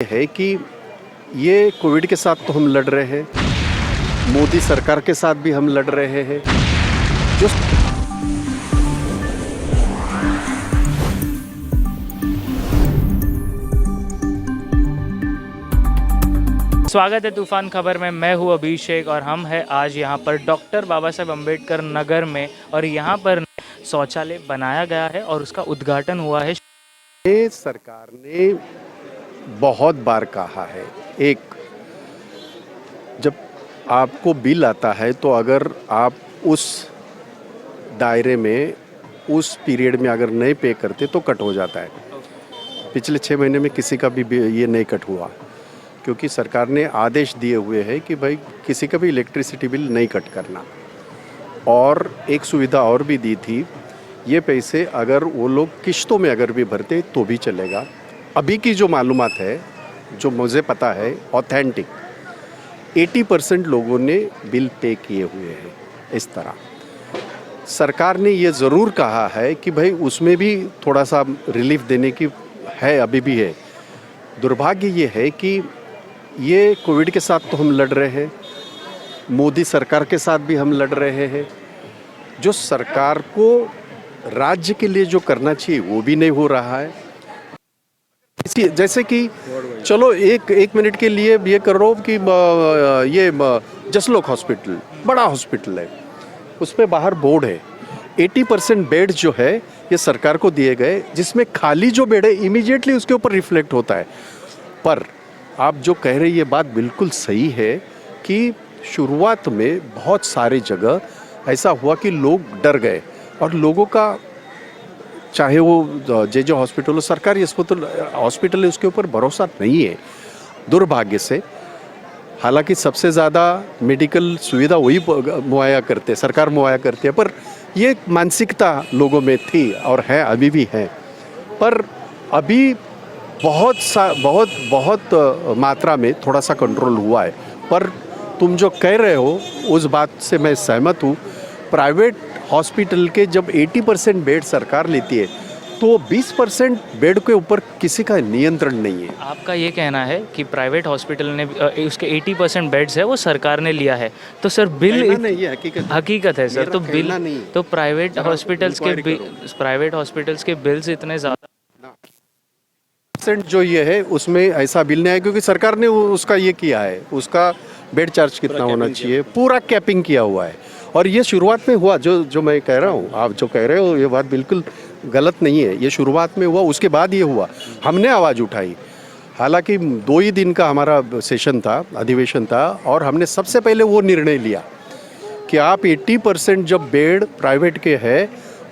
है कि ये कोविड के साथ तो हम लड़ रहे हैं, मोदी सरकार के साथ भी हम लड़ रहे हैं। जो स्वागत है तूफान खबर में। मैं हूं अभिषेक और हम हैं आज यहां पर डॉक्टर बाबा साहेब अम्बेडकर नगर में, और यहां पर शौचालय बनाया गया है और उसका उद्घाटन हुआ है। ये सरकार ने बहुत बार कहा है, एक जब आपको बिल आता है तो अगर आप उस दायरे में उस पीरियड में अगर नहीं पे करते तो कट हो जाता है। पिछले 6 महीने में किसी का भी ये नहीं कट हुआ, क्योंकि सरकार ने आदेश दिए हुए हैं कि भाई किसी का भी इलेक्ट्रिसिटी बिल नहीं कट करना। और एक सुविधा और भी दी थी, ये पैसे अगर वो लोग किश्तों में अगर भी भरते तो भी चलेगा। अभी की जो मालूमात है, जो मुझे पता है ऑथेंटिक, 80% लोगों ने बिल पे किए हुए हैं। इस तरह सरकार ने ये ज़रूर कहा है कि भाई उसमें भी थोड़ा सा रिलीफ देने की है, अभी भी है। दुर्भाग्य ये है कि ये कोविड के साथ तो हम लड़ रहे हैं, मोदी सरकार के साथ भी हम लड़ रहे हैं। जो सरकार को राज्य के लिए जो करना चाहिए वो भी नहीं हो रहा है। जैसे कि चलो एक मिनट के लिए ये कर रहा हूँ कि ये जसलोक हॉस्पिटल बड़ा हॉस्पिटल है, उस पर बाहर बोर्ड है 80% बेड जो है ये सरकार को दिए गए, जिसमें खाली जो बेड है इमीडिएटली उसके ऊपर रिफ्लेक्ट होता है। पर आप जो कह रहे हैं ये बात बिल्कुल सही है कि शुरुआत में बहुत सारी जगह ऐसा हुआ कि लोग डर गए, और लोगों का चाहे वो जे हॉस्पिटल हो, सरकारी हॉस्पिटल है, उसके ऊपर भरोसा नहीं है दुर्भाग्य से। हालांकि सबसे ज़्यादा मेडिकल सुविधा वही मुहैया करते, सरकार मुहैया करती है, पर ये मानसिकता लोगों में थी और है, अभी भी है। पर अभी बहुत मात्रा में थोड़ा सा कंट्रोल हुआ है। पर तुम जो कह रहे हो उस बात से मैं सहमत हूँ। प्राइवेट हॉस्पिटल के जब 80% बेड सरकार लेती है तो 20% बेड के ऊपर किसी का नियंत्रण नहीं है। आपका ये कहना है कि प्राइवेट हॉस्पिटल ने उसके 80% बेड्स है वो सरकार ने लिया है, तो सर बिल नहीं है, हकीकत है सर। तो बिल नहीं, तो प्राइवेट हॉस्पिटल्स के बिल्स इतने ज़्यादा जो ये है उसमें ऐसा बिल नहीं है, क्योंकि सरकार ने उसका ये किया है, उसका बेड चार्ज कितना होना चाहिए पूरा कैपिंग किया हुआ है। और ये शुरुआत में हुआ, जो मैं कह रहा हूँ, आप जो कह रहे हो ये बात बिल्कुल गलत नहीं है। ये शुरुआत में हुआ, उसके बाद ये हुआ, हमने आवाज़ उठाई। हालांकि 2 ही दिन का हमारा सेशन था, अधिवेशन था, और हमने सबसे पहले वो निर्णय लिया कि आप 80% जब बेड प्राइवेट के है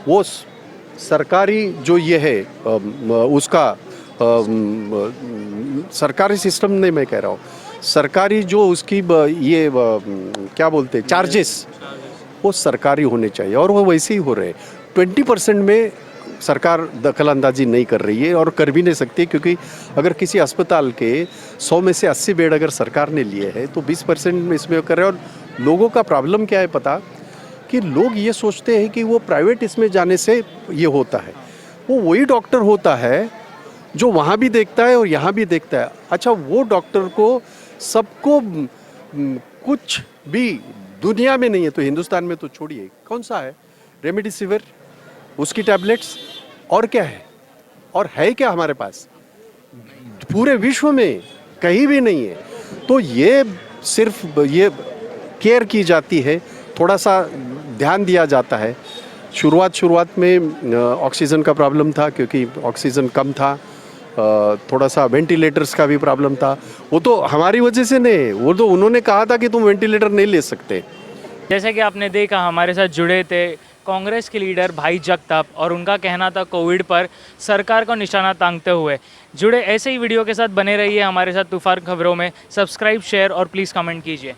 वो सरकारी जो ये है उसका सरकारी सिस्टम नहीं, मैं कह रहा हूँ सरकारी जो उसकी ये क्या बोलते हैं चार्जेस, वो सरकारी होने चाहिए, और वो वैसे ही हो रहे हैं। 20% में सरकार दखल अंदाजी नहीं कर रही है और कर भी नहीं सकती, क्योंकि अगर किसी अस्पताल के 100 में से 80 बेड अगर सरकार ने लिए हैं तो 20% में इसमें कर रहे हैं। और लोगों का प्रॉब्लम क्या है पता, कि लोग ये सोचते हैं कि वो प्राइवेट इसमें जाने से ये होता है, वो वही डॉक्टर होता है जो वहाँ भी देखता है और यहाँ भी देखता है। अच्छा, वो डॉक्टर को सबको कुछ भी दुनिया में नहीं है, तो हिंदुस्तान में तो छोड़िए, कौन सा है, रेमडेसिविर, उसकी टैबलेट्स, और क्या है, और है क्या हमारे पास, पूरे विश्व में कहीं भी नहीं है। तो ये सिर्फ ये केयर की जाती है, थोड़ा सा ध्यान दिया जाता है। शुरुआत में ऑक्सीजन का प्रॉब्लम था, क्योंकि ऑक्सीजन कम था, थोड़ा सा वेंटिलेटर्स का भी प्रॉब्लम था। वो तो हमारी वजह से नहीं, वो तो उन्होंने कहा था कि तुम वेंटिलेटर नहीं ले सकते। जैसे कि आपने देखा हमारे साथ जुड़े थे कांग्रेस के लीडर भाई जगताप, और उनका कहना था कोविड पर सरकार को निशाना ताकते हुए। जुड़े ऐसे ही वीडियो के साथ बने रहिए हमारे साथ तूफान खबरों में। सब्सक्राइब, शेयर और प्लीज़ कमेंट कीजिए।